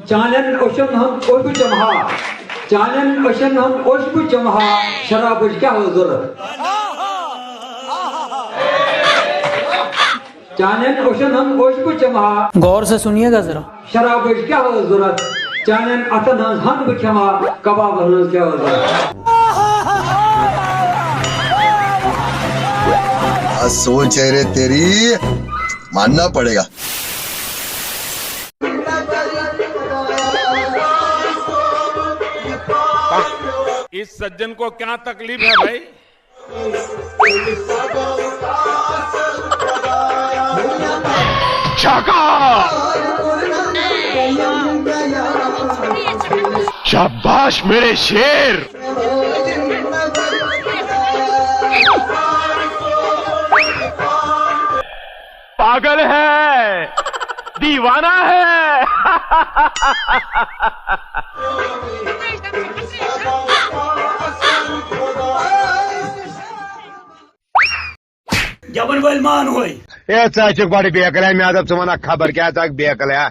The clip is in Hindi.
Canen oşun ham oşbu cemaha. Canen oşun ham oşbu cemaha. Şarabı क्या हुजूर? Canen oşun ham oşbu cemaha. गौर से सुनिएगा जरा। शराबı क्या हुजूर? Canen atan han bu cema kababınız क्या हुजूर? सोच है रे तेरी, मानना पड़ेगा। इस सज्जन को क्या तकलीफ है भाई? शाबाश मेरे शेर। पागल है, दीवाना है। जबन वल मान होय ए चाचक बड़ी बेकल है, मैं खबर क्या बेकल है।